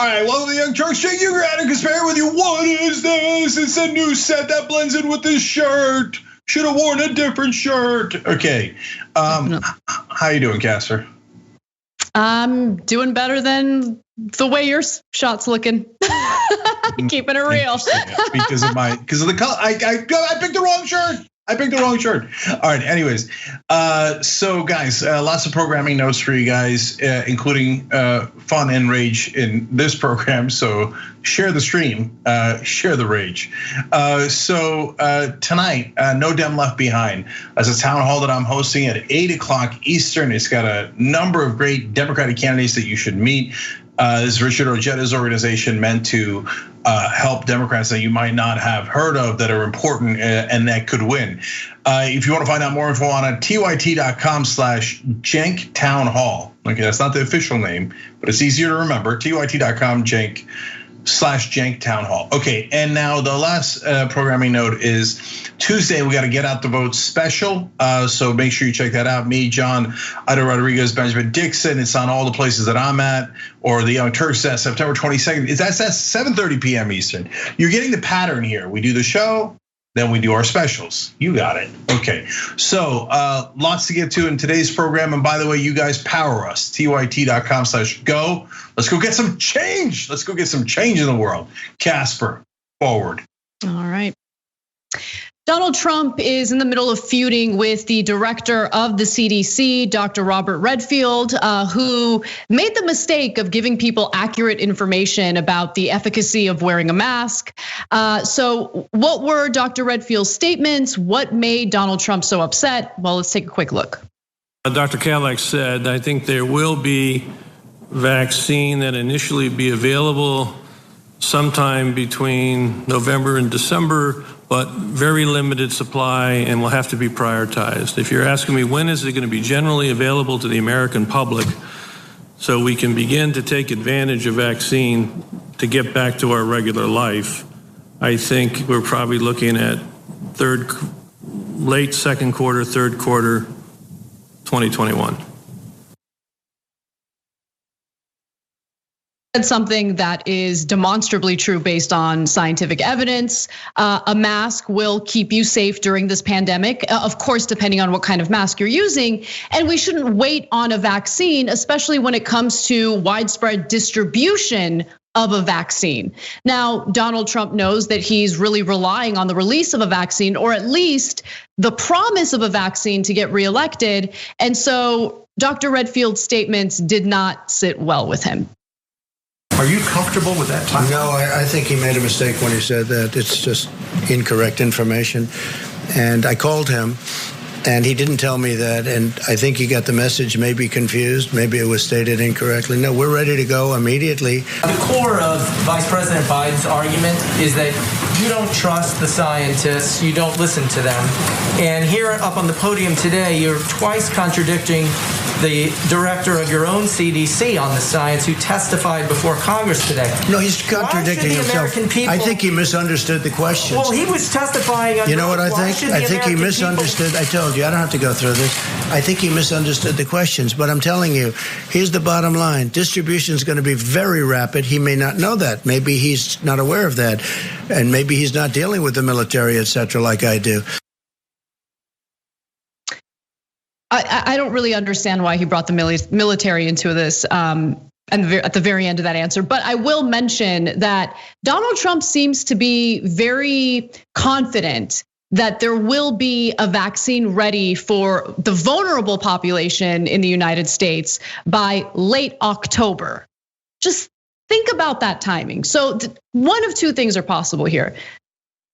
All right, welcome to the Young Turks. Cenk Uygur, Adam Kasparian with you. What is this? It's a new set that blends in with this shirt. Should have worn a different shirt. Okay, how you doing, Casper? I'm doing better than the way your shot's looking. Keeping it real. because of the color. I picked the wrong shirt. All right, anyways. So guys, lots of programming notes for you guys, including fun and rage in this program. So share the stream, share the rage. So tonight, No Dem Left Behind, as a town hall that I'm hosting at 8 o'clock Eastern. It's got a number of great Democratic candidates that you should meet. This is Richard Ojeda's organization, meant to help Democrats that you might not have heard of that are important and that could win. If you want to find out more info on it, tyt.com/Cenk Town Hall. Okay, that's not the official name, but it's easier to remember. tyt.com/Cenk Town Hall. Okay, and now the last programming note is Tuesday. We got to Get Out the Vote special, so make sure you check that out. Me, John, Ida Rodriguez, Benjamin Dixon. It's on all the places that I'm at, or the Young Turks. September 22nd. That's at 7:30 p.m. Eastern. You're getting the pattern here. We do the show, then we do our specials. You got it. Okay, so lots to get to in today's program. And by the way, you guys power us. tyt.com/go. Let's go get some change. Let's go get some change in the world. Casper, forward. All right. Donald Trump is in the middle of feuding with the director of the CDC, Dr. Robert Redfield, who made the mistake of giving people accurate information about the efficacy of wearing a mask. So what were Dr. Redfield's statements? What made Donald Trump so upset? Well, let's take a quick look. Dr. Kalack said, I think there will be vaccine that initially be available sometime between November and December, but very limited supply and will have to be prioritized. If you're asking me when is it going to be generally available to the American public so we can begin to take advantage of vaccine to get back to our regular life, I think we're probably looking at late second quarter, third quarter, 2021. Something that is demonstrably true based on scientific evidence. A mask will keep you safe during this pandemic, of course, depending on what kind of mask you're using. And we shouldn't wait on a vaccine, especially when it comes to widespread distribution of a vaccine. Now, Donald Trump knows that he's really relying on the release of a vaccine, or at least the promise of a vaccine, to get reelected. And so Dr. Redfield's statements did not sit well with him. Are you comfortable with that timeline? No, I think he made a mistake when he said that. It's just incorrect information. And I called him, and he didn't tell me that. And I think he got the message, maybe confused, maybe it was stated incorrectly. No, we're ready to go immediately. The core of Vice President Biden's argument is that you don't trust the scientists, you don't listen to them. And here up on the podium today, you're twice contradicting the director of your own CDC on the science who testified before Congress today. No, he's contradicting himself. I think he misunderstood the questions. Well, he was testifying. You know what I think? I think he misunderstood. I told you, I don't have to go through this. I think he misunderstood the questions, but I'm telling you, here's the bottom line. Distribution is going to be very rapid. He may not know that. Maybe he's not aware of that. And maybe he's not dealing with the military, et cetera, like I do. I don't really understand why he brought the military into this and at the very end of that answer. But I will mention that Donald Trump seems to be very confident that there will be a vaccine ready for the vulnerable population in the United States by late October. Just think about that timing. So one of two things are possible here.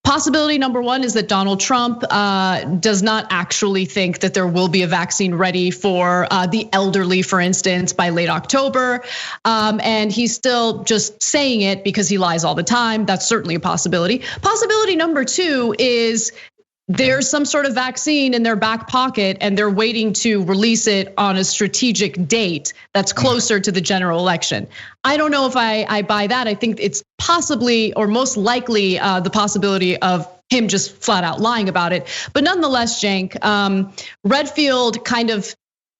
Possibility number one is that Donald Trump does not actually think that there will be a vaccine ready for the elderly, for instance, by late October. And he's still just saying it because he lies all the time. That's certainly a possibility. Possibility number two is there's some sort of vaccine in their back pocket and they're waiting to release it on a strategic date that's closer to the general election. I don't know if I buy that. I think it's possibly, or most likely, the possibility of him just flat out lying about it. But nonetheless, Cenk, Redfield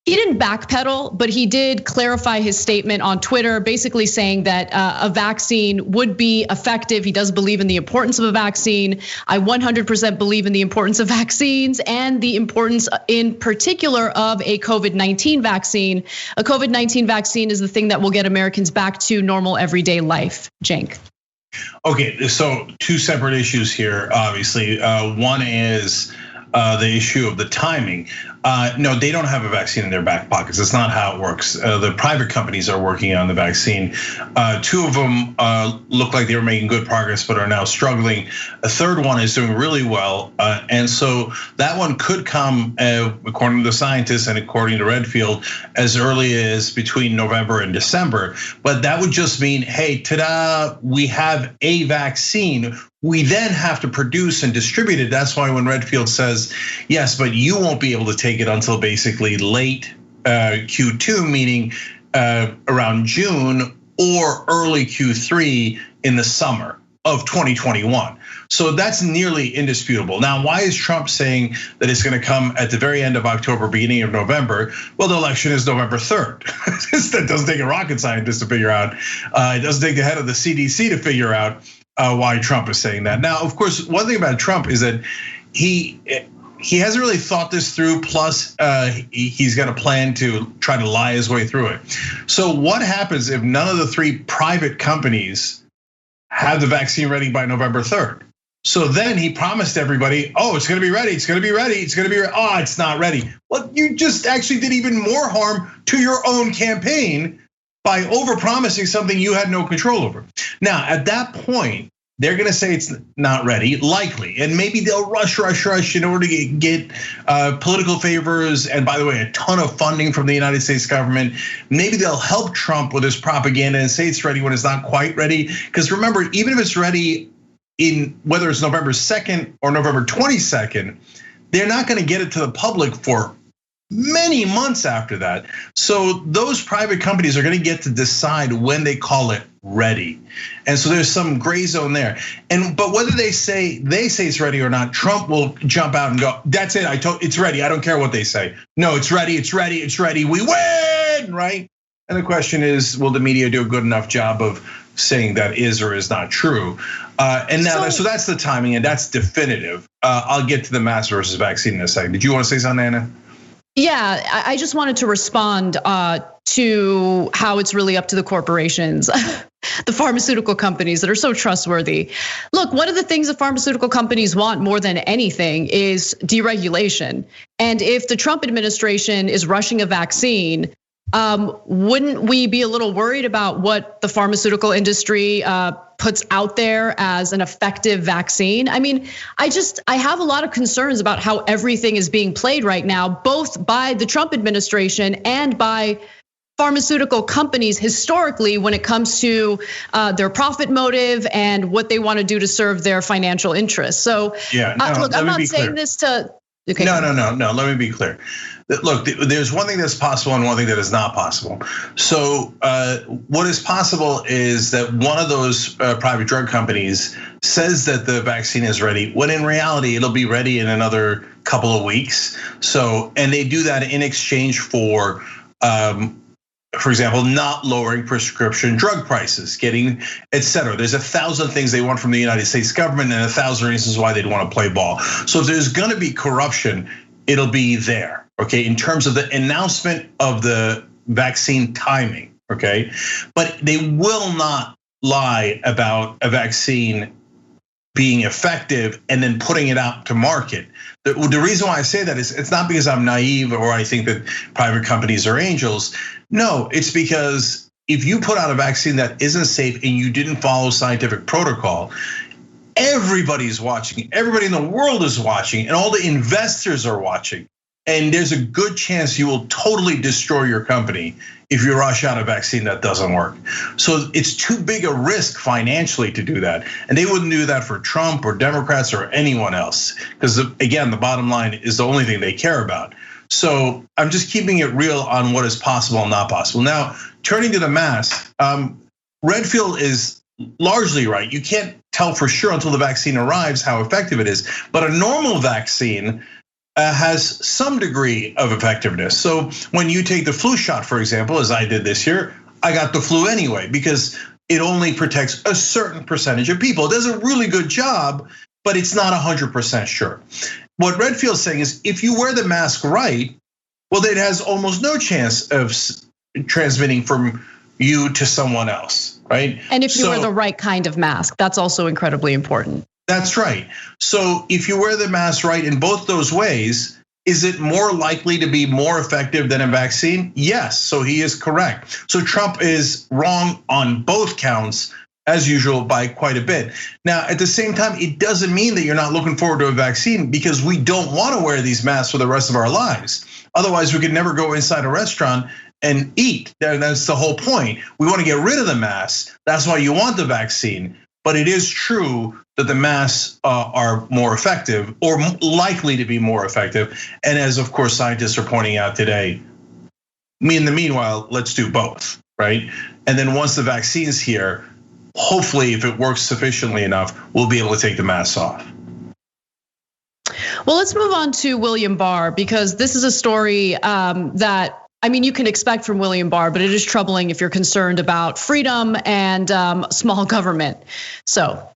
He didn't backpedal, but he did clarify his statement on Twitter, basically saying that a vaccine would be effective. He does believe in the importance of a vaccine. I 100% believe in the importance of vaccines and the importance in particular of a COVID-19 vaccine. A COVID-19 vaccine is the thing that will get Americans back to normal everyday life. Cenk. Okay, so two separate issues here, obviously. One is the issue of the timing. No, they don't have a vaccine in their back pockets. That's not how it works. The private companies are working on the vaccine. Two of them look like they were making good progress, but are now struggling. A third one is doing really well. And so that one could come, according to the scientists and according to Redfield, as early as between November and December. But that would just mean, hey, ta-da, we have a vaccine. We then have to produce and distribute it. That's why when Redfield says, yes, but you won't be able to take it until basically late Q2, meaning around June or early Q3 in the summer of 2021. So that's nearly indisputable. Now, why is Trump saying that it's going to come at the very end of October, beginning of November? Well, the election is November 3rd. That doesn't take a rocket scientist to figure out. It doesn't take the head of the CDC to figure out why Trump is saying that. Now, of course, one thing about Trump is that he hasn't really thought this through. Plus, he's got a plan to try to lie his way through it. So what happens if none of the three private companies have the vaccine ready by November 3rd? So then he promised everybody, oh, it's gonna be ready, it's gonna be ready, it's gonna be ready. Oh, it's not ready. Well, you just actually did even more harm to your own campaign by overpromising something you had no control over. Now, at that point, they're gonna say it's not ready, likely, and maybe they'll rush in order to get political favors, and by the way, a ton of funding from the United States government. Maybe they'll help Trump with his propaganda and say it's ready when it's not quite ready. Because remember, even if it's ready in whether it's November 2nd or November 22nd, they're not gonna get it to the public for many months after that. So those private companies are gonna get to decide when they call it ready. And so there's some gray zone there. But whether they say it's ready or not, Trump will jump out and go, that's it, it's ready, I don't care what they say. No, it's ready, we win, right? And the question is, will the media do a good enough job of saying that is or is not true? And now, so that's the timing, and that's definitive. I'll get to the mask versus vaccine in a second. Did you want to say something, Anna? Yeah, I just wanted to respond to how it's really up to the corporations, the pharmaceutical companies that are so trustworthy. Look, one of the things that pharmaceutical companies want more than anything is deregulation. And if the Trump administration is rushing a vaccine, wouldn't we be a little worried about what the pharmaceutical industry puts out there as an effective vaccine? I mean, I have a lot of concerns about how everything is being played right now, both by the Trump administration and by pharmaceutical companies historically when it comes to their profit motive and what they want to do to serve their financial interests. So yeah, no, look, I'm not saying this to. Okay. No. Let me be clear. Look, there's one thing that's possible and one thing that is not possible. So what is possible is that one of those private drug companies says that the vaccine is ready, when in reality it'll be ready in another couple of weeks. So, and they do that in exchange for example, not lowering prescription drug prices, getting, et cetera. There's 1,000 things they want from the United States government and 1,000 reasons why they'd want to play ball. So if there's gonna be corruption, it'll be there, okay? In terms of the announcement of the vaccine timing, okay? But they will not lie about a vaccine being effective and then putting it out to market. The reason why I say that is it's not because I'm naive or I think that private companies are angels. No, it's because if you put out a vaccine that isn't safe and you didn't follow scientific protocol, everybody's watching, everybody in the world is watching, and all the investors are watching. And there's a good chance you will totally destroy your company if you rush out a vaccine that doesn't work. So it's too big a risk financially to do that. And they wouldn't do that for Trump or Democrats or anyone else. Because again, the bottom line is the only thing they care about. So I'm just keeping it real on what is possible and not possible. Now, turning to the mask, Redfield is largely right. You can't tell for sure until the vaccine arrives how effective it is. But a normal vaccine has some degree of effectiveness. So when you take the flu shot, for example, as I did this year, I got the flu anyway because it only protects a certain percentage of people. It does a really good job, but it's not 100% sure. What Redfield's saying is if you wear the mask right, well, it has almost no chance of transmitting from you to someone else, right? And if you wear the right kind of mask, that's also incredibly important. That's right. So if you wear the mask right in both those ways, is it more likely to be more effective than a vaccine? Yes, so he is correct. So Trump is wrong on both counts, as usual, by quite a bit. Now, at the same time, it doesn't mean that you're not looking forward to a vaccine because we don't want to wear these masks for the rest of our lives. Otherwise, we could never go inside a restaurant and eat. That's the whole point. We want to get rid of the masks. That's why you want the vaccine. But it is true that the masks are more effective or likely to be more effective. And as of course scientists are pointing out today, in the meanwhile, let's do both, right? And then once the vaccine's here, hopefully if it works sufficiently enough, we'll be able to take the masks off. Well, let's move on to William Barr because this is a story that you can expect from William Barr, but it is troubling if you're concerned about freedom and small government. So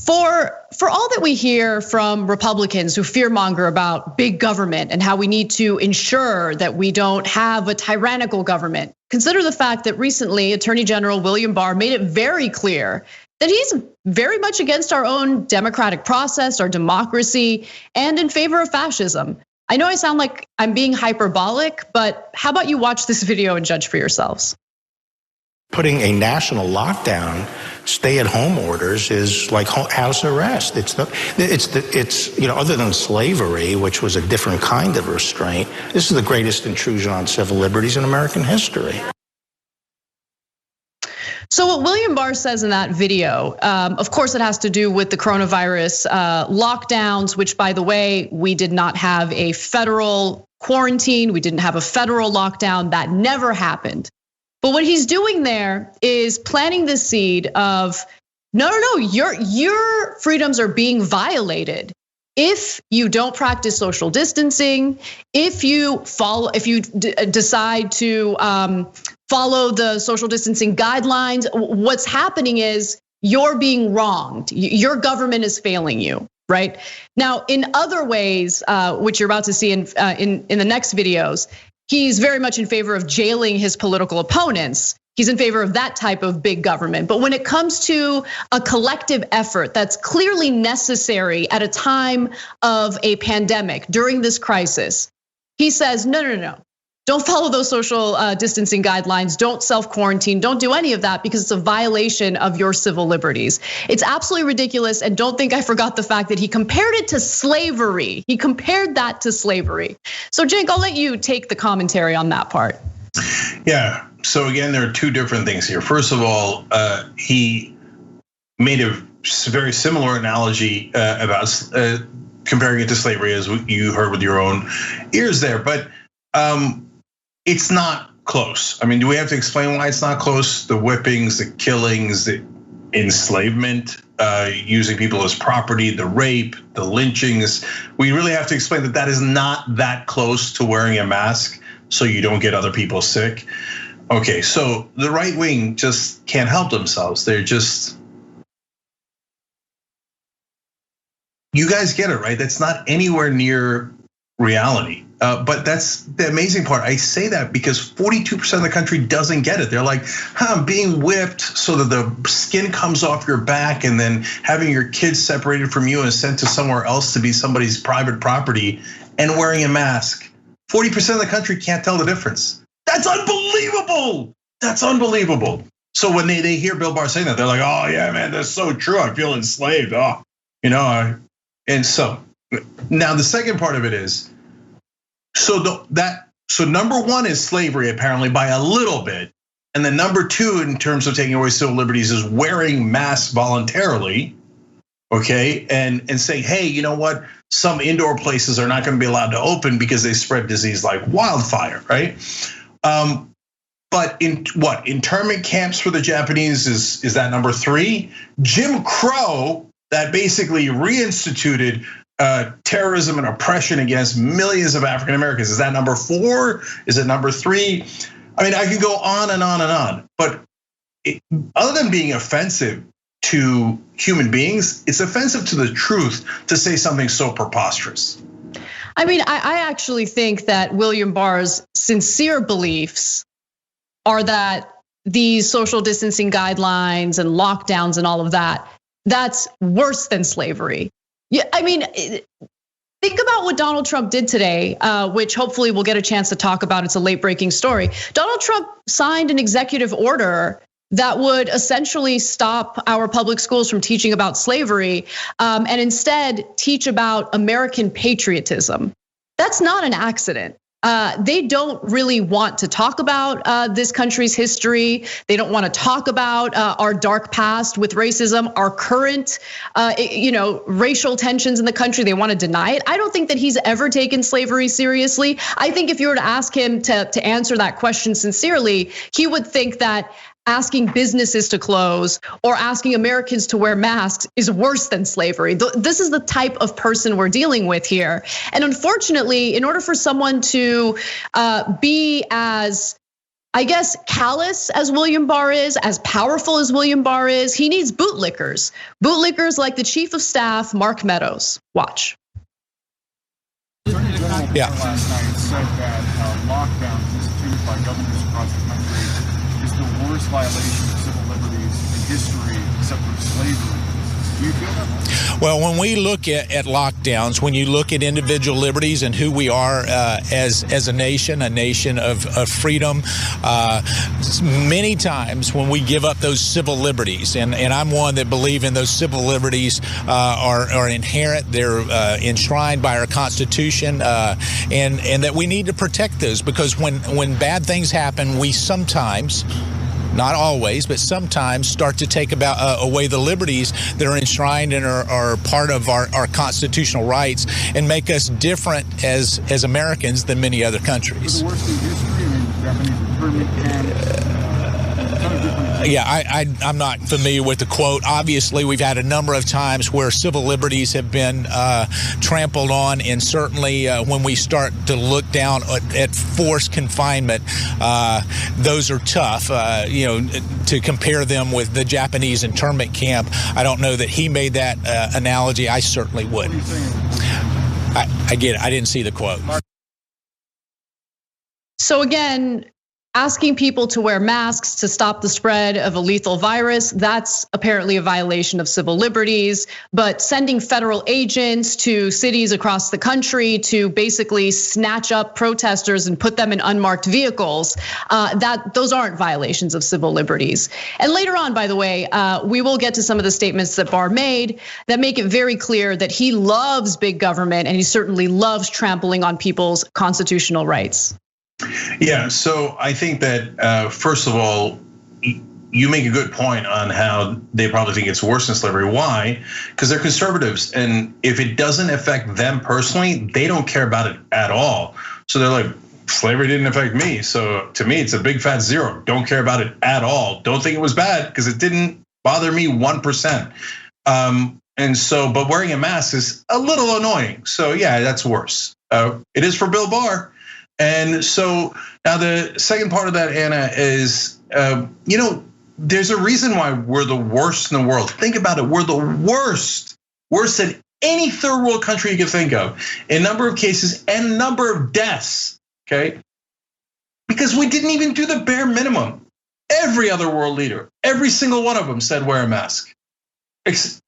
for all that we hear from Republicans who fearmonger about big government and how we need to ensure that we don't have a tyrannical government, consider the fact that recently Attorney General William Barr made it very clear that he's very much against our own democratic process, our democracy, and in favor of fascism. I know I sound like I'm being hyperbolic, but how about you watch this video and judge for yourselves? Putting a national lockdown, stay-at-home orders is like house arrest. It's other than slavery, which was a different kind of restraint, this is the greatest intrusion on civil liberties in American history. So what William Barr says in that video, of course, it has to do with the coronavirus lockdowns, which, by the way, we did not have a federal quarantine. We didn't have a federal lockdown. That never happened. But what he's doing there is planting the seed of, no, your freedoms are being violated. If you don't practice social distancing, if you decide to follow the social distancing guidelines, what's happening is you're being wronged. Your government is failing you, right? Now, in other ways, which you're about to see in the next videos, he's very much in favor of jailing his political opponents. He's in favor of that type of big government. But when it comes to a collective effort that's clearly necessary at a time of a pandemic during this crisis, he says, no. Don't follow those social distancing guidelines. Don't self-quarantine. Don't do any of that because it's a violation of your civil liberties. It's absolutely ridiculous. And don't think I forgot the fact that he compared it to slavery. He compared that to slavery. So Cenk, I'll let you take the commentary on that part. Yeah, so again, there are two different things here. First of all, he made a very similar analogy about comparing it to slavery as you heard with your own ears there. But it's not close. I mean, do we have to explain why it's not close? The whippings, the killings, the enslavement, using people as property, the rape, the lynchings. We really have to explain that that is not that close to wearing a mask so you don't get other people sick. Okay, so the right wing just can't help themselves. They're just, you guys get it, right? That's not anywhere near reality. But that's the amazing part. I say that because 42% of the country doesn't get it. They're like, I'm being whipped so that the skin comes off your back and then having your kids separated from you and sent to somewhere else to be somebody's private property and wearing a mask. 40% of the country can't tell the difference. That's unbelievable. That's unbelievable. So when they hear Bill Barr saying that, they're like, oh yeah, man, that's so true. I feel enslaved. And so now the second part of it is, so number one is slavery apparently by a little bit, and then number two in terms of taking away civil liberties is wearing masks voluntarily, okay, and saying, hey, you know what? Some indoor places are not going to be allowed to open because they spread disease like wildfire, right? But internment camps for the Japanese is that number three? Jim Crow that basically reinstituted terrorism and oppression against millions of African Americans. Is that number 4? Is it number 3? I mean, I can go on and on and on. But other than being offensive to human beings, it's offensive to the truth to say something so preposterous. I mean, I actually think that William Barr's sincere beliefs are that these social distancing guidelines and lockdowns and all of that, that's worse than slavery. Yeah, I mean, think about what Donald Trump did today, which hopefully we'll get a chance to talk about. It's a late breaking story. Donald Trump signed an executive order that would essentially stop our public schools from teaching about slavery and instead teach about American patriotism. That's not an accident. They don't really want to talk about this country's history. They don't want to talk about our dark past with racism, our current, racial tensions in the country. They want to deny it. I don't think that he's ever taken slavery seriously. I think if you were to ask him to answer that question sincerely, he would think that asking businesses to close or asking Americans to wear masks is worse than slavery. This is the type of person we're dealing with here. And unfortunately, in order for someone to be as, I guess, callous as William Barr is, as powerful as William Barr is, he needs bootlickers. Bootlickers like the chief of staff, Mark Meadows. Watch. Yeah. Last night said that lockdowns instituted by governors across the country is the worst violation of civil liberties in history except for slavery. Do you feel that? Well, when we look at lockdowns, when you look at individual liberties and who we are as a nation of freedom, many times when we give up those civil liberties, and I'm one that believe in those civil liberties are inherent, they're enshrined by our Constitution, and that we need to protect those, because when bad things happen, we sometimes, not always, but sometimes start to take away the liberties that are enshrined and are part of our constitutional rights and make us different as Americans than many other countries. The worst in history, I mean, Japanese internment camps. Yeah, I'm not familiar with the quote. Obviously, we've had a number of times where civil liberties have been trampled on, and certainly when we start to look down at forced confinement, those are tough. To compare them with the Japanese internment camp, I don't know that he made that analogy. I certainly wouldn't. I get it. I didn't see the quote. So again, asking people to wear masks to stop the spread of a lethal virus, that's apparently a violation of civil liberties. But sending federal agents to cities across the country to basically snatch up protesters and put them in unmarked vehicles, those aren't violations of civil liberties. And later on, by the way, we will get to some of the statements that Barr made that make it very clear that he loves big government and he certainly loves trampling on people's constitutional rights. Yeah, so I think that first of all, you make a good point on how they probably think it's worse than slavery. Why? Because they're conservatives, and if it doesn't affect them personally, they don't care about it at all. So they're like, slavery didn't affect me, so to me it's a big fat 0. Don't care about it at all. Don't think it was bad because it didn't bother me 1%. And so, but wearing a mask is a little annoying. So yeah, that's worse. It is for Bill Barr. And so now the second part of that, Anna, is, there's a reason why we're the worst in the world. Think about it, we're the worst, worse than any third world country you can think of in number of cases and number of deaths, okay? Because we didn't even do the bare minimum. Every other world leader, every single one of them said wear a mask.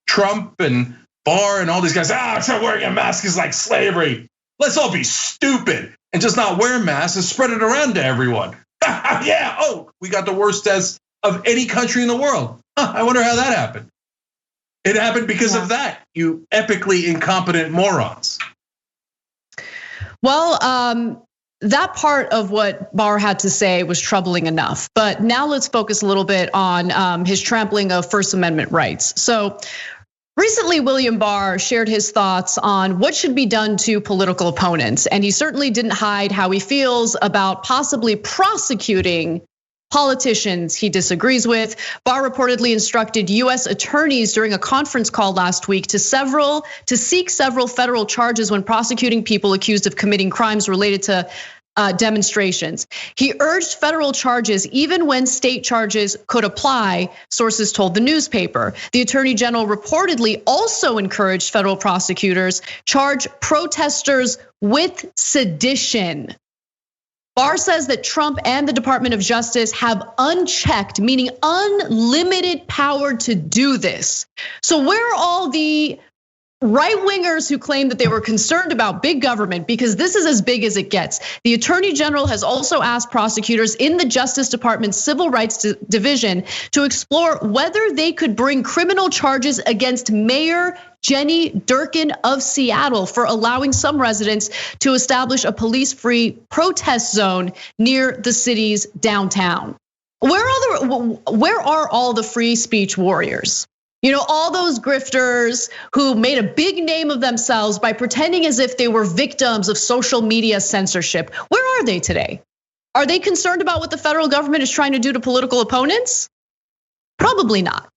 Trump and Barr and all these guys, except wearing a mask is like slavery. Let's all be stupid and just not wear masks and spread it around to everyone. Yeah, we got the worst deaths of any country in the world. I wonder how that happened. It happened because of that, you epically incompetent morons. Well, that part of what Barr had to say was troubling enough, but now let's focus a little bit on his trampling of First Amendment rights. So recently, William Barr shared his thoughts on what should be done to political opponents, and he certainly didn't hide how he feels about possibly prosecuting politicians he disagrees with. Barr reportedly instructed US attorneys during a conference call last week to seek several federal charges when prosecuting people accused of committing crimes related to demonstrations. He urged federal charges even when state charges could apply, sources told the newspaper. The Attorney General reportedly also encouraged federal prosecutors charge protesters with sedition. Barr says that Trump and the Department of Justice have unchecked, meaning unlimited power to do this. So where are all the right-wingers who claim that they were concerned about big government, because this is as big as it gets? The Attorney General has also asked prosecutors in the Justice Department's Civil Rights Division to explore whether they could bring criminal charges against Mayor Jenny Durkan of Seattle for allowing some residents to establish a police-free protest zone near the city's downtown. Where are all the free speech warriors? You know, all those grifters who made a big name of themselves by pretending as if they were victims of social media censorship. Where are they today? Are they concerned about what the federal government is trying to do to political opponents? Probably not.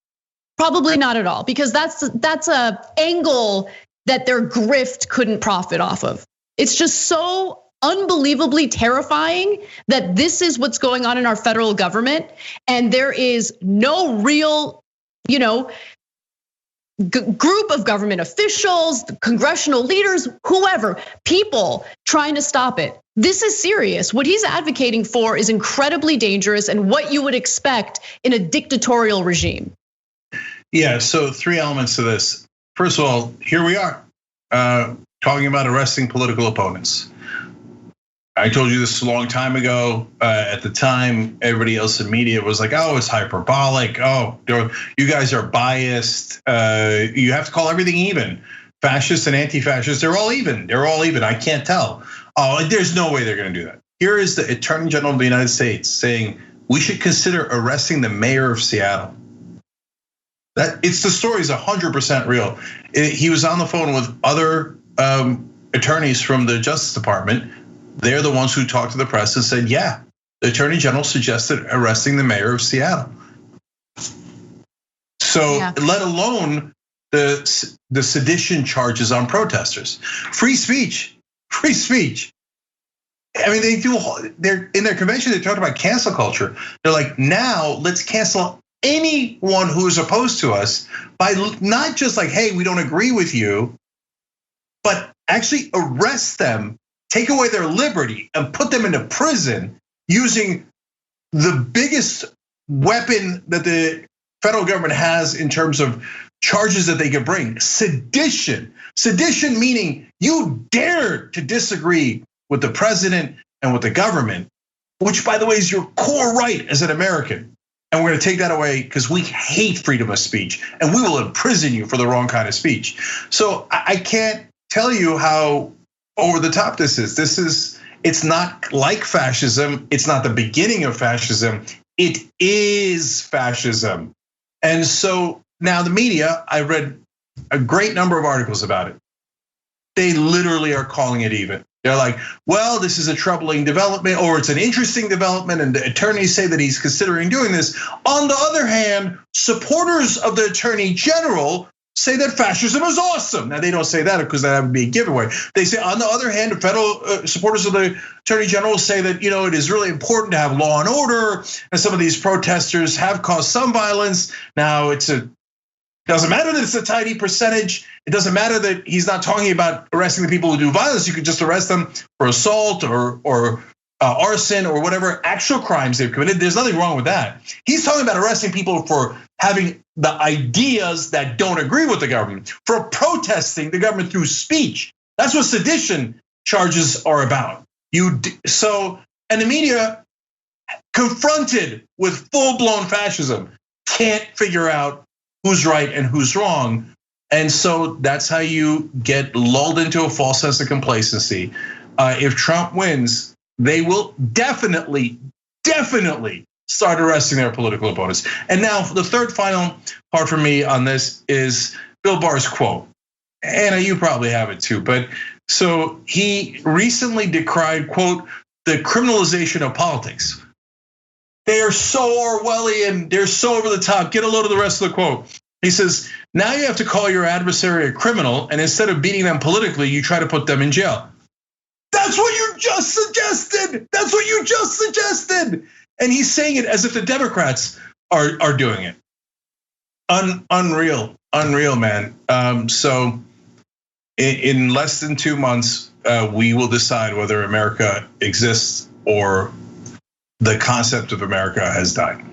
Probably not at all, because that's a angle that their grift couldn't profit off of. It's just so unbelievably terrifying that this is what's going on in our federal government, and there is no real, group of government officials, congressional leaders, whoever, people trying to stop it. This is serious. What he's advocating for is incredibly dangerous and what you would expect in a dictatorial regime. Yeah, so 3 elements to this. First of all, here we are talking about arresting political opponents. I told you this a long time ago. At the time, everybody else in media was like, oh, it's hyperbolic. Oh, you guys are biased. You have to call everything even. Fascists and anti-fascists, they're all even. They're all even. I can't tell. Oh, there's no way they're gonna do that. Here is the Attorney General of the United States saying we should consider arresting the mayor of Seattle. The story is 100% real. He was on the phone with other attorneys from the Justice Department. They're the ones who talked to the press and said, yeah, the Attorney General suggested arresting the mayor of Seattle. So let alone the sedition charges on protesters. Free speech. I mean, they're in their convention, they talked about cancel culture. They're like, now let's cancel anyone who is opposed to us by not just like, hey, we don't agree with you, but actually arrest them, take away their liberty, and put them into prison using the biggest weapon that the federal government has in terms of charges that they could bring: sedition. Sedition meaning you dared to disagree with the president and with the government, which, by the way, is your core right as an American. And we're gonna take that away because we hate freedom of speech, and we will imprison you for the wrong kind of speech. So I can't tell you how over the top this is. It's not like fascism. It's not the beginning of fascism. It is fascism. And so now the media, I read a great number of articles about it. They literally are calling it even. They're like, well, this is a troubling development, or it's an interesting development, and the attorneys say that he's considering doing this. On the other hand, supporters of the Attorney General say that fascism is awesome. Now, they don't say that because that would be a giveaway. They say, on the other hand, the federal supporters of the Attorney General say that it is really important to have law and order, and some of these protesters have caused some violence. Now, doesn't matter that it's a tiny percentage. It doesn't matter that he's not talking about arresting the people who do violence. You could just arrest them for assault or arson or whatever actual crimes they've committed. There's nothing wrong with that. He's talking about arresting people for having the ideas that don't agree with the government, for protesting the government through speech. That's what sedition charges are about. And the media, confronted with full-blown fascism, can't figure out who's right and who's wrong. And so that's how you get lulled into a false sense of complacency. If Trump wins, they will definitely start arresting their political opponents. And now the third final part for me on this is Bill Barr's quote. Anna, you probably have it too, but so he recently decried, quote, the criminalization of politics. They are so Orwellian. They're so over the top. Get a load of the rest of the quote. He says, now you have to call your adversary a criminal, and instead of beating them politically, you try to put them in jail. That's what you just suggested. That's what you just suggested. And he's saying it as if the Democrats are doing it. Unreal, man. So in less than 2 months, we will decide whether America exists or the concept of America has died.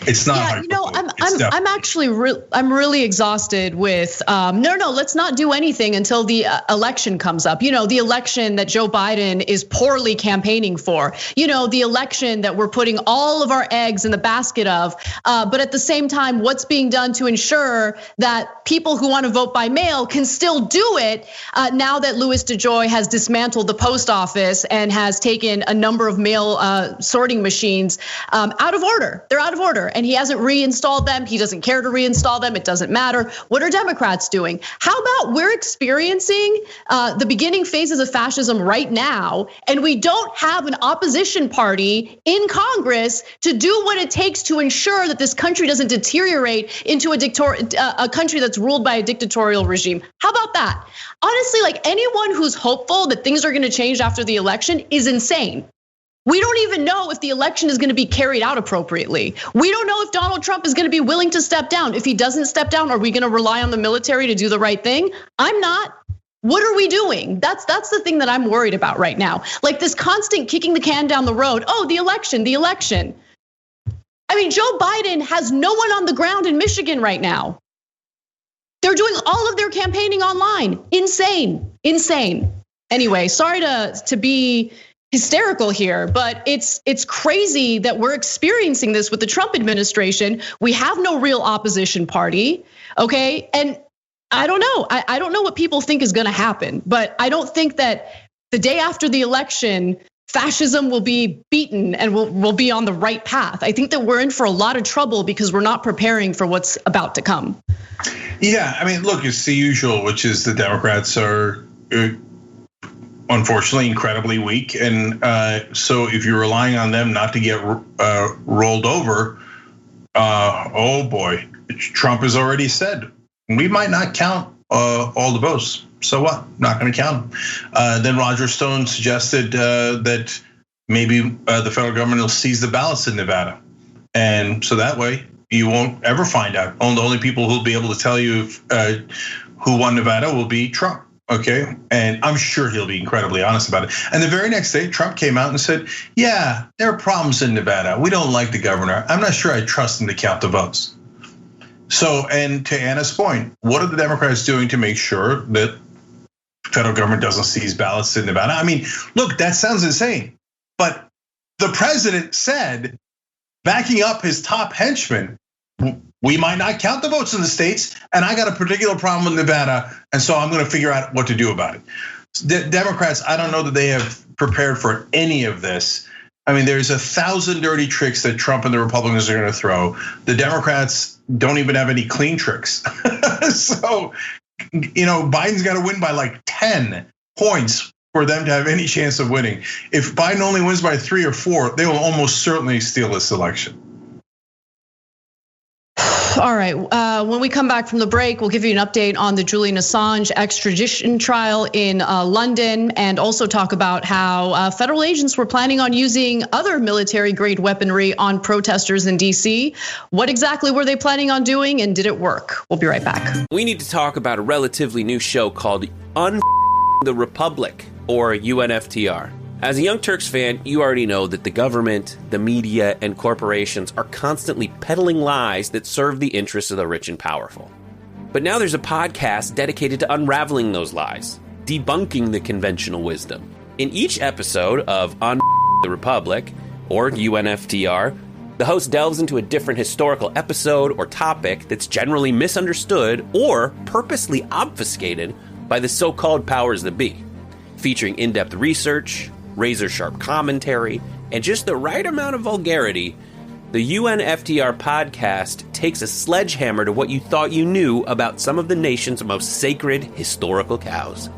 It's not. Yeah, you know, I'm actually I'm really exhausted with no, let's not do anything until the election comes up. You know, the election that Joe Biden is poorly campaigning for. You know, the election that we're putting all of our eggs in the basket of. But at the same time, what's being done to ensure that people who want to vote by mail can still do it now that Louis DeJoy has dismantled the post office and has taken a number of mail sorting machines out of order. They're out of order. And he hasn't reinstalled them. He doesn't care to reinstall them. It doesn't matter. What are Democrats doing? How about we're experiencing the beginning phases of fascism right now, and we don't have an opposition party in Congress to do what it takes to ensure that this country doesn't deteriorate into a country that's ruled by a dictatorial regime. How about that? Honestly, like anyone who's hopeful that things are going to change after the election is insane. We don't even know if the election is going to be carried out appropriately. We don't know if Donald Trump is going to be willing to step down. If he doesn't step down, are we going to rely on the military to do the right thing? I'm not. What are we doing? That's the thing that I'm worried about right now. Like this constant kicking the can down the road. Oh, the election. I mean, Joe Biden has no one on the ground in Michigan right now. They're doing all of their campaigning online. Insane. Anyway, sorry to be hysterical here, but it's crazy that we're experiencing this with the Trump administration. We have no real opposition party, okay? And I don't know. I don't know what people think is going to happen, but I don't think that the day after the election, fascism will be beaten and we'll be on the right path. I think that we're in for a lot of trouble because we're not preparing for what's about to come. Yeah, I mean, look, it's the usual, which is the Democrats are unfortunately incredibly weak, and so if you're relying on them not to get rolled over, oh boy, Trump has already said we might not count all the votes. So what? Not going to count them. Then Roger Stone suggested that maybe the federal government will seize the ballots in Nevada, and so that way you won't ever find out. The only people who'll be able to tell you who won Nevada will be Trump. Okay, and I'm sure he'll be incredibly honest about it. And the very next day, Trump came out and said, yeah, there are problems in Nevada. We don't like the governor. I'm not sure I trust him to count the votes. So, and to Anna's point, what are the Democrats doing to make sure that the federal government doesn't seize ballots in Nevada? I mean, look, that sounds insane. But the president said, backing up his top henchmen, we might not count the votes in the states, and I got a particular problem with Nevada, and so I'm going to figure out what to do about it. The Democrats, I don't know that they have prepared for any of this. I mean, there's 1,000 dirty tricks that Trump and the Republicans are going to throw. The Democrats don't even have any clean tricks. So, Biden's got to win by like 10 points for them to have any chance of winning. If Biden only wins by 3 or 4, they will almost certainly steal this election. All right, when we come back from the break, we'll give you an update on the Julian Assange extradition trial in London, and also talk about how federal agents were planning on using other military-grade weaponry on protesters in DC. What exactly were they planning on doing, and did it work? We'll be right back. We need to talk about a relatively new show called the Republic, or UNFTR. As a Young Turks fan, you already know that the government, the media, and corporations are constantly peddling lies that serve the interests of the rich and powerful. But now there's a podcast dedicated to unraveling those lies, debunking the conventional wisdom. In each episode of the Republic, or UNFTR, the host delves into a different historical episode or topic that's generally misunderstood or purposely obfuscated by the so-called powers that be, featuring in-depth research, razor-sharp commentary, and just the right amount of vulgarity. The UNFTR podcast takes a sledgehammer to what you thought you knew about some of the nation's most sacred historical cows.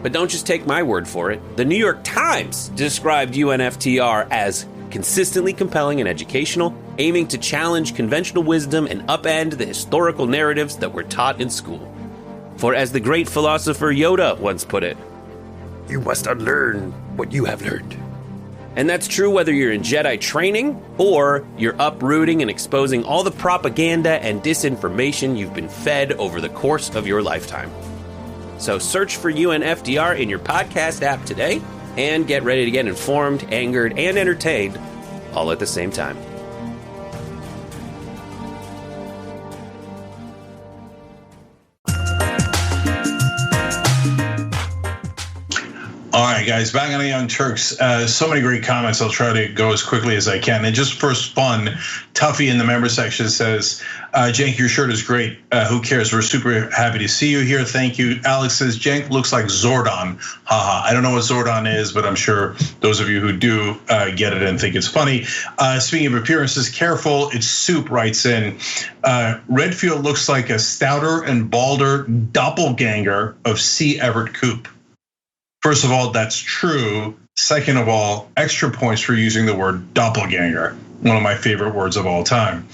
But don't just take my word for it. The New York Times described UNFTR as consistently compelling and educational, aiming to challenge conventional wisdom and upend the historical narratives that were taught in school. For as the great philosopher Yoda once put it, you must unlearn what you have learned. And that's true whether you're in Jedi training or you're uprooting and exposing all the propaganda and disinformation you've been fed over the course of your lifetime. So search for UNFDR in your podcast app today and get ready to get informed, angered, and entertained all at the same time. All right, guys, back on the Young Turks. So many great comments. I'll try to go as quickly as I can. And just for fun, Tuffy in the member section says, Cenk, your shirt is great. Who cares? We're super happy to see you here. Thank you. Alex says, Cenk looks like Zordon. Haha. I don't know what Zordon is, but I'm sure those of you who do get it and think it's funny. Speaking of appearances, careful. It's Soup writes in, Redfield looks like a stouter and balder doppelganger of C. Everett Koop. First of all, that's true. Second of all, extra points for using the word doppelganger, one of my favorite words of all time.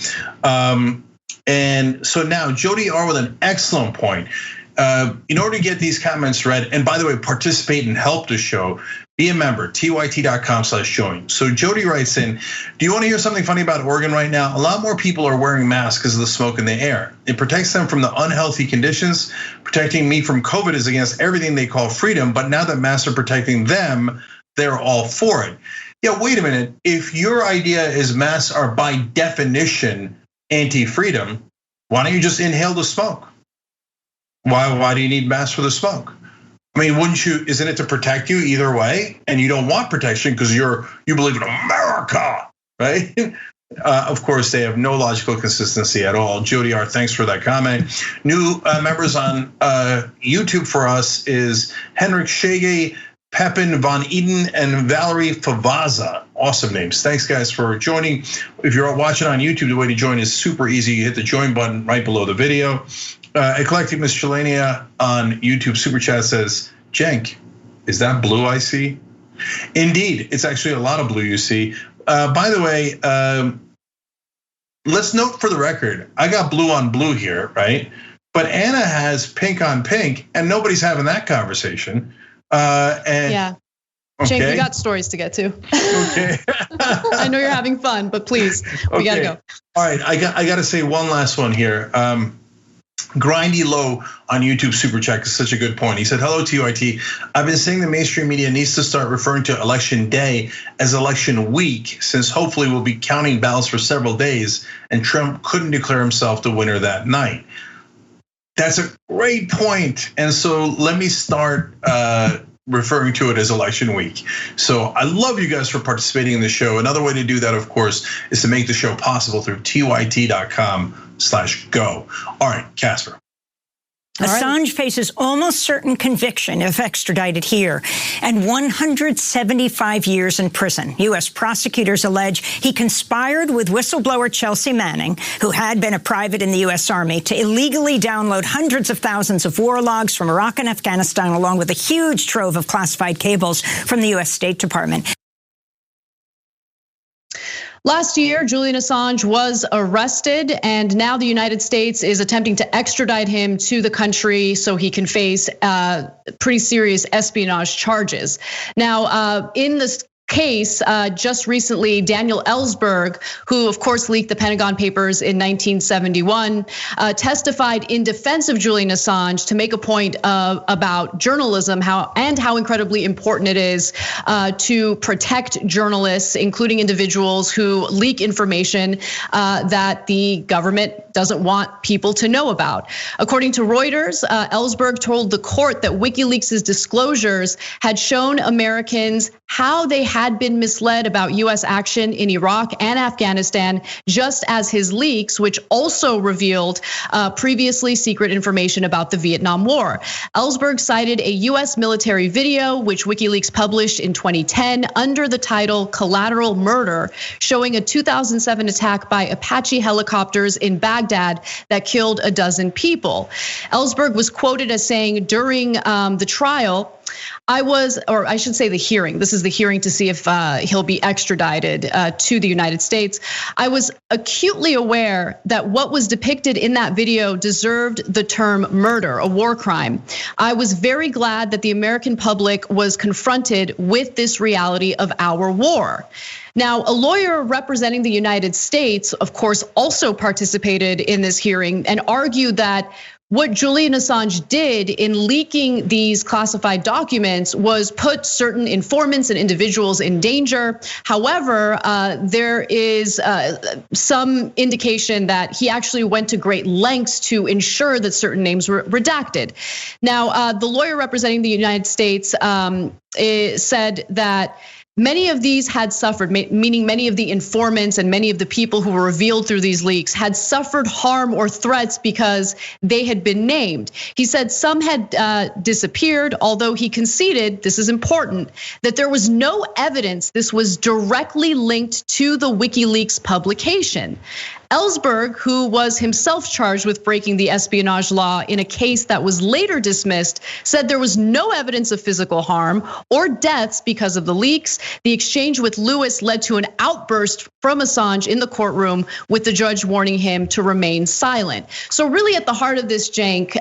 And so now Jody R with an excellent point. In order to get these comments read, and by the way, participate and help the show, be a member, tyt.com/join. So Jody writes in, do you want to hear something funny about Oregon right now? A lot more people are wearing masks because of the smoke in the air. It protects them from the unhealthy conditions. Protecting me from COVID is against everything they call freedom, but now that masks are protecting them, they're all for it. Yeah, wait a minute. If your idea is masks are by definition anti-freedom, why don't you just inhale the smoke? Why do you need masks for the smoke? I mean, wouldn't you, isn't it to protect you either way? And you don't want protection because you believe in America, right? Of course, they have no logical consistency at all. Jody R, thanks for that comment. New members on YouTube for us is Henrik Shege, Pepin Von Eden, and Valerie Favaza. Awesome names. Thanks, guys, for joining. If you're watching on YouTube, the way to join is super easy. You hit the join button right below the video. Eclectic Miscellanea on YouTube Super Chat says, Cenk, is that blue I see? Indeed, it's actually a lot of blue you see. By the way, let's note for the record, I got blue on blue here, right? But Anna has pink on pink, and nobody's having that conversation. Yeah. Okay. Cenk, we got stories to get to. Okay. I know you're having fun, but please, we gotta go. All right, I got to say one last one here. Grindy Low on YouTube Super Chat is such a good point. He said, hello, TYT. I've been saying the mainstream media needs to start referring to election day as election week, since hopefully we'll be counting ballots for several days and Trump couldn't declare himself the winner that night. That's a great point. And so let me start referring to it as election week. So I love you guys for participating in the show. Another way to do that, of course, is to make the show possible through tyt.com/go. All right, Casper. Assange faces almost certain conviction if extradited here and 175 years in prison. US prosecutors allege he conspired with whistleblower Chelsea Manning, who had been a private in the US Army, to illegally download hundreds of thousands of war logs from Iraq and Afghanistan, along with a huge trove of classified cables from the US State Department. Last year, Julian Assange was arrested, and now the United States is attempting to extradite him to the country so he can face pretty serious espionage charges. Now, in this case, just recently, Daniel Ellsberg, who of course leaked the Pentagon Papers in 1971, testified in defense of Julian Assange to make a point about journalism, how incredibly important it is to protect journalists, including individuals who leak information that the government doesn't want people to know about. According to Reuters, Ellsberg told the court that WikiLeaks' disclosures had shown Americans how they had been misled about US action in Iraq and Afghanistan, just as his leaks, which also revealed previously secret information about the Vietnam War. Ellsberg cited a US military video, which WikiLeaks published in 2010 under the title Collateral Murder, showing a 2007 attack by Apache helicopters in Baghdad that killed a dozen people. Ellsberg was quoted as saying during the trial I should say the hearing. This is the hearing to see if he'll be extradited to the United States. I was acutely aware that what was depicted in that video deserved the term murder, a war crime. I was very glad that the American public was confronted with this reality of our war. Now, a lawyer representing the United States, of course, also participated in this hearing and argued that what Julian Assange did in leaking these classified documents was put certain informants and individuals in danger. However, there is some indication that he actually went to great lengths to ensure that certain names were redacted. Now, the lawyer representing the United States said that many of these had suffered, meaning many of the informants and many of the people who were revealed through these leaks had suffered harm or threats because they had been named. He said some had disappeared, although he conceded, this is important, that there was no evidence this was directly linked to the WikiLeaks publication. Ellsberg, who was himself charged with breaking the espionage law in a case that was later dismissed, said there was no evidence of physical harm or deaths because of the leaks. The exchange with Lewis led to an outburst from Assange in the courtroom, with the judge warning him to remain silent. So really at the heart of this, Cenk,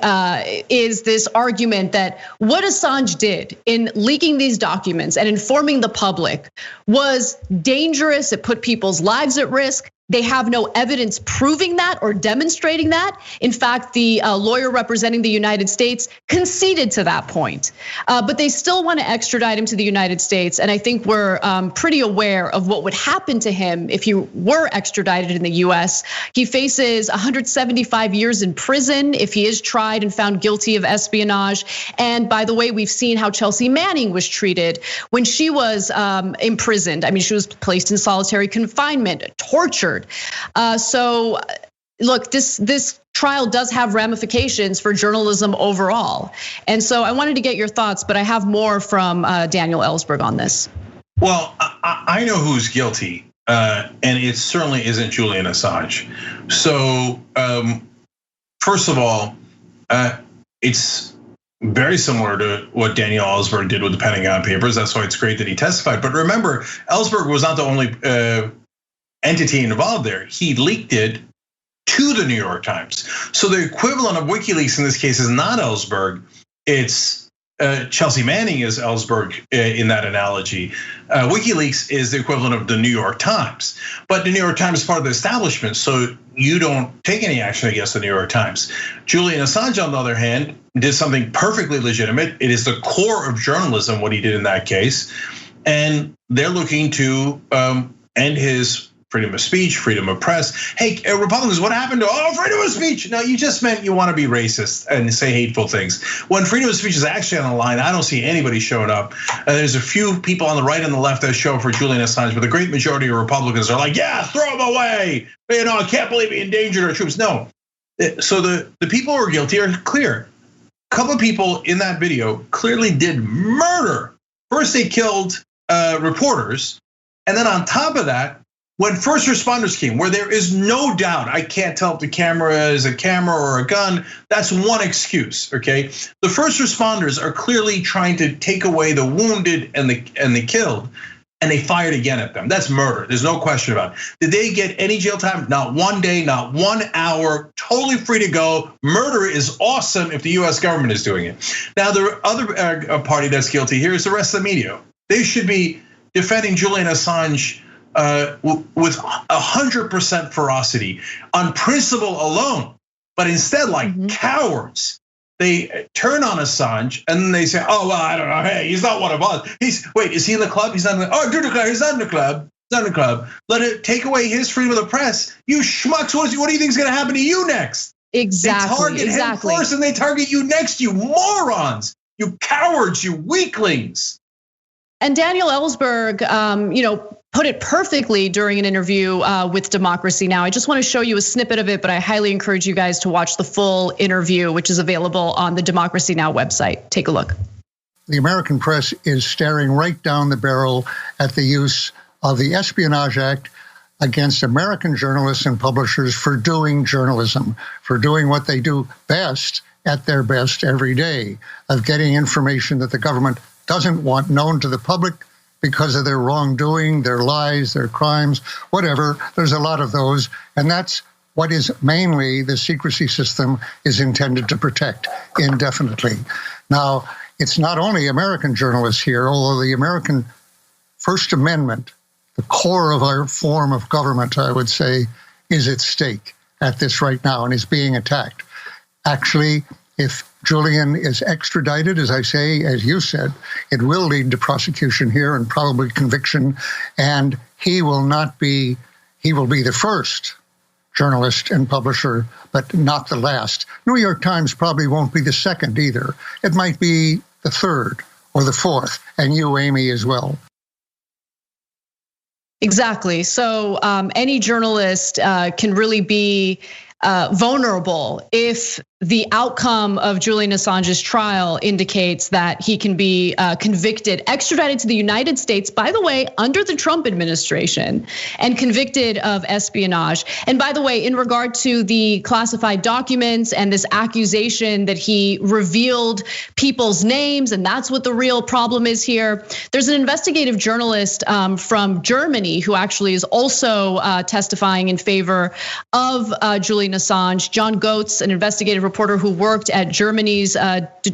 is this argument that what Assange did in leaking these documents and informing the public was dangerous. It put people's lives at risk. They have no evidence proving that or demonstrating that. In fact, the lawyer representing the United States conceded to that point. But they still want to extradite him to the United States. And I think we're pretty aware of what would happen to him if he were extradited in the US. He faces 175 years in prison if he is tried and found guilty of espionage. And by the way, we've seen how Chelsea Manning was treated when she was imprisoned. I mean, she was placed in solitary confinement, tortured. So look, this trial does have ramifications for journalism overall. And so I wanted to get your thoughts, but I have more from Daniel Ellsberg on this. Well, I know who's guilty, and it certainly isn't Julian Assange. So first of all, it's very similar to what Daniel Ellsberg did with the Pentagon Papers. That's why it's great that he testified. But remember, Ellsberg was not the only entity involved there. He leaked it to the New York Times. So the equivalent of WikiLeaks in this case is not Ellsberg, it's Chelsea Manning is Ellsberg in that analogy. WikiLeaks is the equivalent of the New York Times, but the New York Times is part of the establishment, so you don't take any action against the New York Times. Julian Assange, on the other hand, did something perfectly legitimate. It is the core of journalism, what he did in that case, and they're looking to end his freedom of speech, freedom of press. Hey, Republicans, what happened to freedom of speech? No, you just meant you want to be racist and say hateful things. When freedom of speech is actually on the line, I don't see anybody showing up. There's a few people on the right and the left that show up for Julian Assange, but the great majority of Republicans are like, yeah, throw him away. I can't believe he endangered our troops. No. So the people who are guilty are clear. A couple of people in that video clearly did murder. First, they killed reporters, and then on top of that, when first responders came, where there is no doubt, I can't tell if the camera is a camera or a gun, that's one excuse, okay? The first responders are clearly trying to take away the wounded and the killed, and they fired again at them. That's murder, there's no question about it. Did they get any jail time? Not 1 day, not 1 hour, totally free to go. Murder is awesome if the US government is doing it. Now, the other party that's guilty here is the rest of the media. They should be defending Julian Assange with 100% ferocity on principle alone, but instead, like cowards, they turn on Assange and then they say, "Oh well, I don't know. Hey, he's not one of us. Is he in the club? He's not in the he's not in the club. He's not in the club. Let it take away his freedom of the press. You schmucks. What do you think is going to happen to you next? Exactly. They target him first, and they target you next. You morons. You cowards. You weaklings." And Daniel Ellsberg, put it perfectly during an interview with Democracy Now! I just want to show you a snippet of it, but I highly encourage you guys to watch the full interview, which is available on the Democracy Now! Website. Take a look. The American press is staring right down the barrel at the use of the Espionage Act against American journalists and publishers for doing journalism, for doing what they do best, at their best every day of getting information that the government doesn't want known to the public because of their wrongdoing, their lies, their crimes, whatever. There's a lot of those, and that's what is mainly the secrecy system is intended to protect indefinitely. Now, it's not only American journalists here, although the American First Amendment, the core of our form of government, I would say, is at stake at this right now and is being attacked. Actually, if Julian is extradited, as I say, as you said, it will lead to prosecution here and probably conviction, and he will be the first journalist and publisher, but not the last. New York Times probably won't be the second either. It might be the third or the fourth, and you, Amy, as well. Exactly. So any journalist can really be vulnerable if the outcome of Julian Assange's trial indicates that he can be convicted, extradited to the United States, by the way, under the Trump administration, and convicted of espionage. And by the way, in regard to the classified documents and this accusation that he revealed people's names, and that's what the real problem is here, there's an investigative journalist from Germany who actually is also testifying in favor of Julian Assange. John Goetz, an investigative reporter who worked at Germany's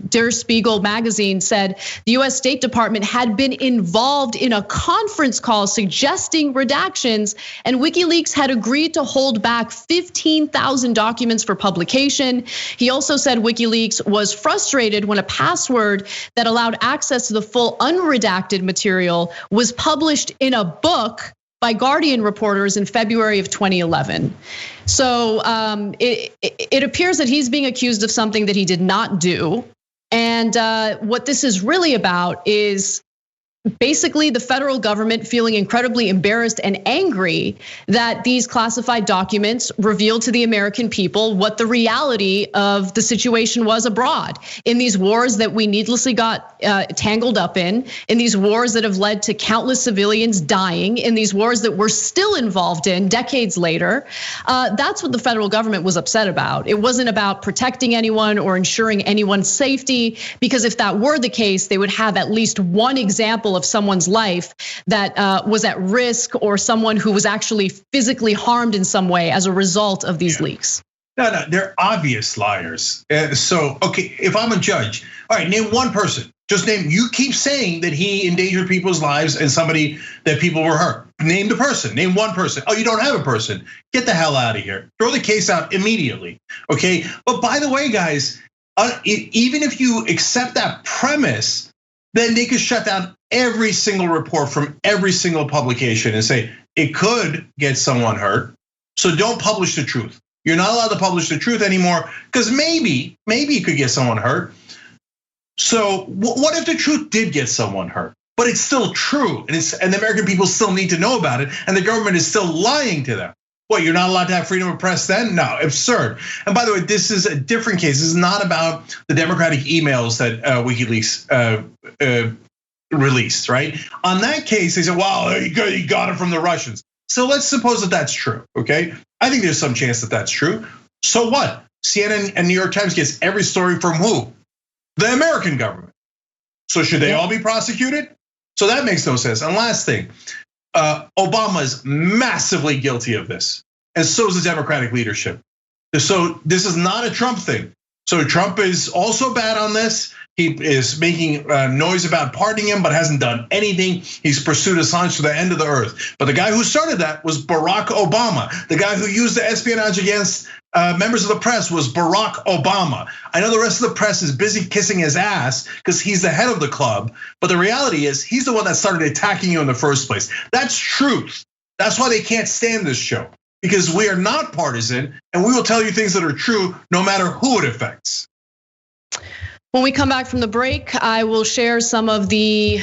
Der Spiegel magazine, said the US State Department had been involved in a conference call suggesting redactions, and WikiLeaks had agreed to hold back 15,000 documents for publication. He also said WikiLeaks was frustrated when a password that allowed access to the full unredacted material was published in a book by Guardian reporters in February of 2011. So it appears that he's being accused of something that he did not do. And what this is really about is basically the federal government feeling incredibly embarrassed and angry that these classified documents revealed to the American people what the reality of the situation was abroad in these wars that we needlessly got tangled up in these wars that have led to countless civilians dying, in these wars that we're still involved in decades later. That's what the federal government was upset about. It wasn't about protecting anyone or ensuring anyone's safety, because if that were the case, they would have at least one example of someone's life that was at risk, or someone who was actually physically harmed in some way as a result of these leaks. No, they're obvious liars. So, okay, if I'm a judge, all right, name one person. Just name, you keep saying that he endangered people's lives and somebody that people were hurt. Name the person, name one person. Oh, you don't have a person. Get the hell out of here. Throw the case out immediately, okay? But by the way, guys, even if you accept that premise, then they could shut down every single report from every single publication and say it could get someone hurt. So don't publish the truth. You're not allowed to publish the truth anymore because maybe it could get someone hurt. So what if the truth did get someone hurt, but it's still true and the American people still need to know about it and the government is still lying to them? What, you're not allowed to have freedom of press then? No, absurd. And by the way, this is a different case. This is not about the Democratic emails that WikiLeaks released, right? On that case, they said, well, you got it from the Russians. So let's suppose that that's true, okay? I think there's some chance that that's true. So what? CNN and New York Times gets every story from who? The American government. So should they all be prosecuted? So that makes no sense. And last thing, Obama is massively guilty of this, and so is the Democratic leadership. So this is not a Trump thing. So Trump is also bad on this. He is making noise about pardoning him, but hasn't done anything. He's pursued Assange to the end of the earth. But the guy who started that was Barack Obama. The guy who used the espionage against members of the press was Barack Obama. I know the rest of the press is busy kissing his ass because he's the head of the club. But the reality is he's the one that started attacking you in the first place. That's truth. That's why they can't stand this show, because we are not partisan and we will tell you things that are true no matter who it affects. When we come back from the break, I will share some of the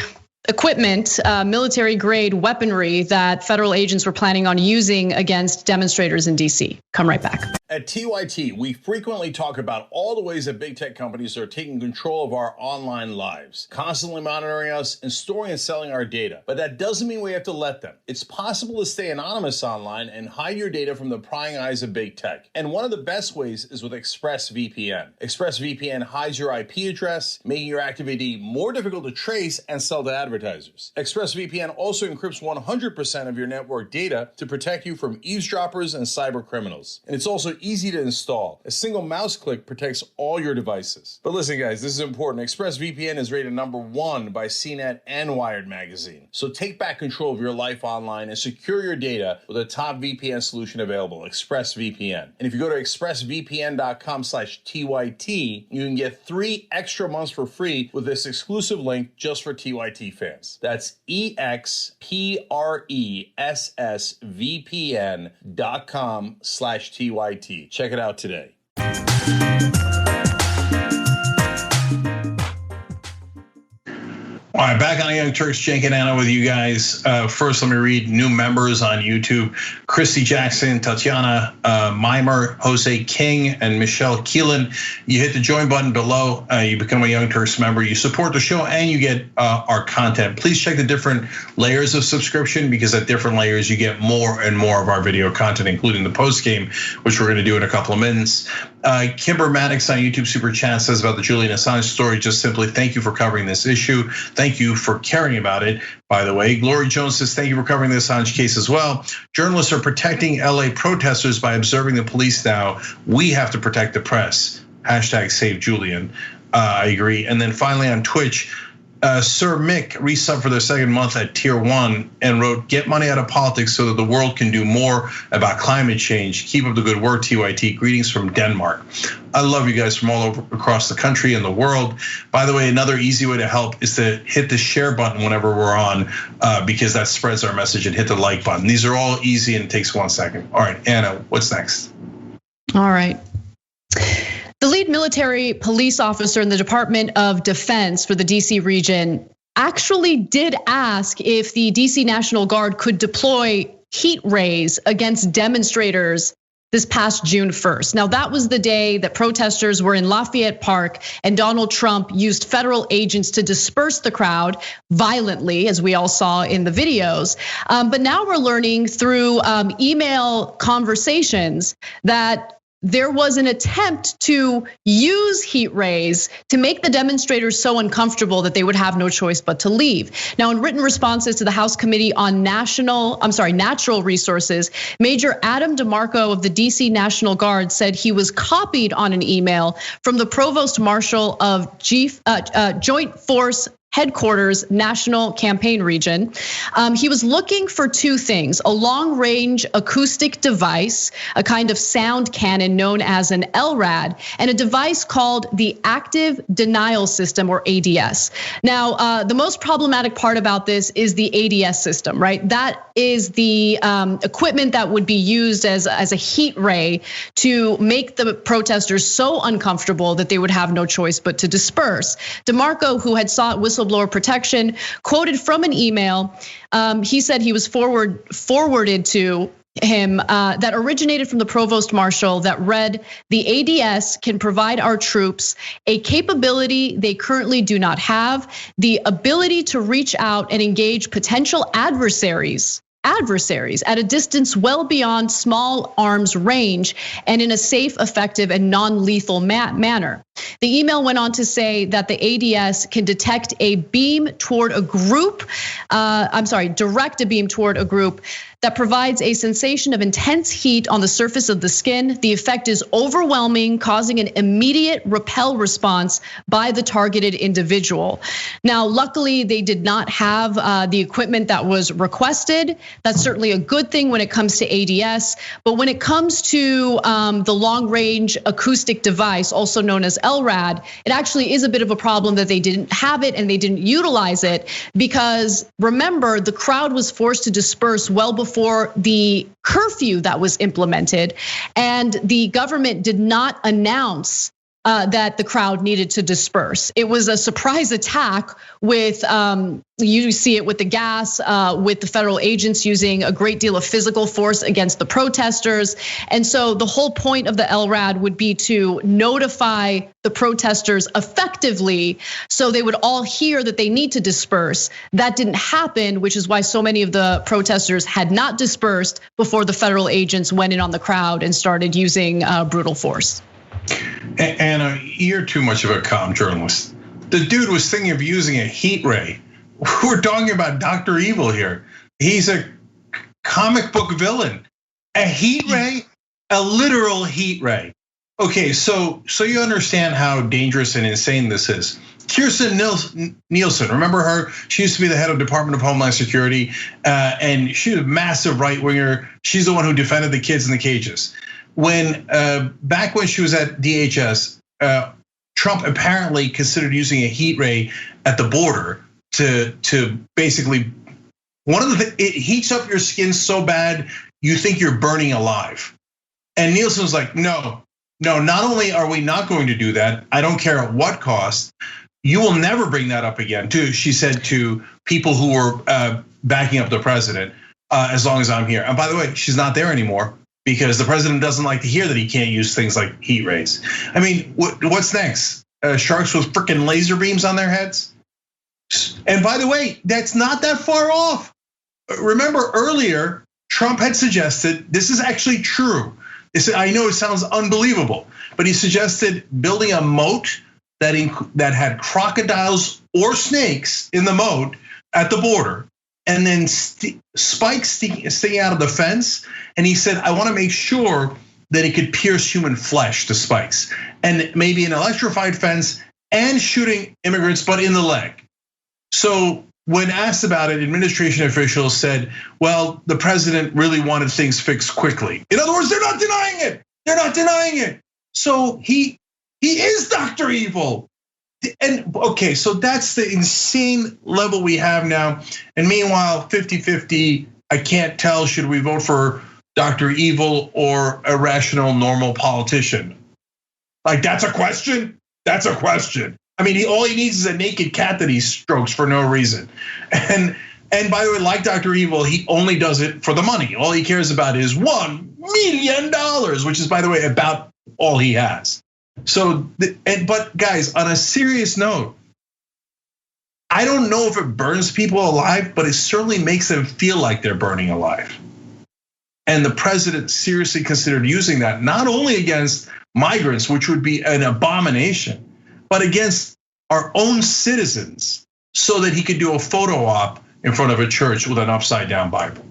equipment, military grade weaponry that federal agents were planning on using against demonstrators in DC. Come right back. At TYT, we frequently talk about all the ways that big tech companies are taking control of our online lives, constantly monitoring us and storing and selling our data. But that doesn't mean we have to let them. It's possible to stay anonymous online and hide your data from the prying eyes of big tech. And one of the best ways is with ExpressVPN. ExpressVPN hides your IP address, making your activity more difficult to trace and sell to advertisers. ExpressVPN also encrypts 100% of your network data to protect you from eavesdroppers and cyber criminals. And it's also easy to install. A single mouse click protects all your devices. But listen, guys, this is important. ExpressVPN is rated #1 by CNET and Wired magazine. So take back control of your life online and secure your data with a top VPN solution available, ExpressVPN. And if you go to expressvpn.com/TYT, you can get 3 extra months for free with this exclusive link just for TYT fans. That's expressvpn.com/TYT. Check it out today. All right, back on Young Turks, Cenk and Anna with you guys. First, let me read new members on YouTube. Christy Jackson, Tatiana Mimer, Jose King, and Michelle Keelan. You hit the join button below. You become a Young Turks member. You support the show and you get our content. Please check the different layers of subscription because at different layers, you get more and more of our video content, including the post game, which we're going to do in a couple of minutes. Kimber Maddox on YouTube Super Chat says about the Julian Assange story, just simply thank you for covering this issue. Thank you for caring about it, by the way. Glory Jones says, thank you for covering the Assange case as well. Journalists are protecting LA protesters by observing the police now. We have to protect the press. Hashtag save Julian. I agree. And then finally on Twitch, Sir Mick resubbed for their second month at tier 1 and wrote, get money out of politics so that the world can do more about climate change. Keep up the good work, TYT. Greetings from Denmark. I love you guys from all over across the country and the world. By the way, another easy way to help is to hit the share button whenever we're on, because that spreads our message, and hit the like button. These are all easy and it takes 1 second. All right, Anna, what's next? All right. The lead military police officer in the Department of Defense for the DC region actually did ask if the DC National Guard could deploy heat rays against demonstrators this past June 1st. Now, that was the day that protesters were in Lafayette Park and Donald Trump used federal agents to disperse the crowd violently, as we all saw in the videos. But now we're learning through email conversations that there was an attempt to use heat rays to make the demonstrators so uncomfortable that they would have no choice but to leave. Now, in written responses to the House Committee on Natural Resources, Major Adam DeMarco of the DC National Guard said he was copied on an email from the Provost Marshal of Joint Force Headquarters National Campaign Region. He was looking for 2 things: a long-range acoustic device, a kind of sound cannon known as an LRAD, and a device called the Active Denial System, or ADS. Now, the most problematic part about this is the ADS system, right? That is the equipment that would be used as a heat ray to make the protesters so uncomfortable that they would have no choice but to disperse. DeMarco, who had sought whistleblower protection, quoted from an email. He said he was forwarded to him that originated from the Provost Marshal that read, the ADS can provide our troops a capability they currently do not have, the ability to reach out and engage potential adversaries at a distance well beyond small arms range and in a safe, effective, and non-lethal manner. The email went on to say that the ADS can detect a beam toward a group, direct a beam toward a group that provides a sensation of intense heat on the surface of the skin. The effect is overwhelming, causing an immediate repel response by the targeted individual. Now, luckily, they did not have the equipment that was requested. That's certainly a good thing when it comes to ADS. But when it comes to the long-range acoustic device, also known as LRAD, it actually is a bit of a problem that they didn't have it and they didn't utilize it, because remember, the crowd was forced to disperse well before the curfew that was implemented, and the government did not announce that the crowd needed to disperse. It was a surprise attack with, you see it with the gas, with the federal agents using a great deal of physical force against the protesters. And so the whole point of the LRAD would be to notify the protesters effectively so they would all hear that they need to disperse. That didn't happen, which is why so many of the protesters had not dispersed before the federal agents went in on the crowd and started using brutal force. Anna, you're too much of a calm journalist. The dude was thinking of using a heat ray. We're talking about Dr. Evil here. He's a comic book villain. A heat ray, a literal heat ray. Okay, so you understand how dangerous and insane this is. Kirstjen Nielsen, remember her? She used to be the head of Department of Homeland Security, and she was a massive right winger. She's the one who defended the kids in the cages. Back when she was at DHS, Trump apparently considered using a heat ray at the border to basically, it heats up your skin so bad you think you're burning alive. And Nielsen's like, no, not only are we not going to do that, I don't care at what cost. You will never bring that up again, too, she said to people who were backing up the president, as long as I'm here. And by the way, she's not there anymore because the president doesn't like to hear that he can't use things like heat rays. I mean, what's next? Sharks with freaking laser beams on their heads? And by the way, that's not that far off. Remember earlier, Trump had suggested, this is actually true. I know it sounds unbelievable, but he suggested building a moat that had crocodiles or snakes in the moat at the border, and then spikes sticking out of the fence. And he said, I want to make sure that it could pierce human flesh, the spikes, and maybe an electrified fence and shooting immigrants, but in the leg. So when asked about it, administration officials said, well, the president really wanted things fixed quickly. In other words, they're not denying it. They're not denying it. So he is Dr. Evil. And okay, so that's the insane level we have now. And meanwhile, 50-50, I can't tell, should we vote for Dr. Evil or a rational, normal politician? Like, that's a question? That's a question. I mean, all he needs is a naked cat that he strokes for no reason. And by the way, like Dr. Evil, he only does it for the money. All he cares about is $1 million, which is, by the way, about all he has. So, but guys, on a serious note, I don't know if it burns people alive, but it certainly makes them feel like they're burning alive. And the president seriously considered using that, not only against migrants, which would be an abomination, but against our own citizens, so that he could do a photo op in front of a church with an upside down Bible.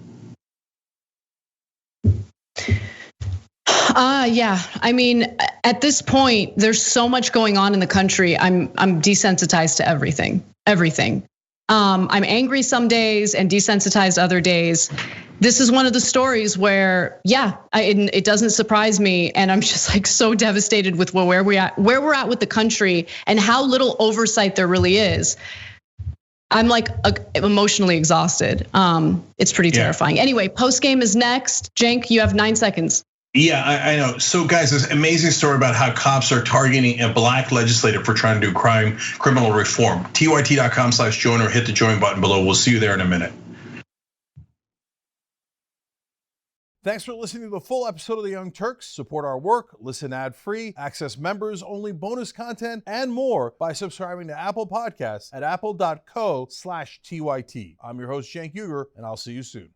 Yeah, I mean, at this point, there's so much going on in the country. I'm desensitized to everything. I'm angry some days and desensitized other days. This is one of the stories where, yeah, it doesn't surprise me, and I'm just like so devastated with where we're at with the country and how little oversight there really is. I'm like emotionally exhausted. It's pretty terrifying. Anyway, post game is next. Cenk, you have 9 seconds. Yeah, I know. So guys, this amazing story about how cops are targeting a black legislator for trying to do criminal reform. TYT.com/join or hit the join button below. We'll see you there in a minute. Thanks for listening to the full episode of the Young Turks. Support our work, listen ad-free, access members-only bonus content, and more by subscribing to Apple Podcasts at apple.co/TYT. I'm your host, Cenk Uygur, and I'll see you soon.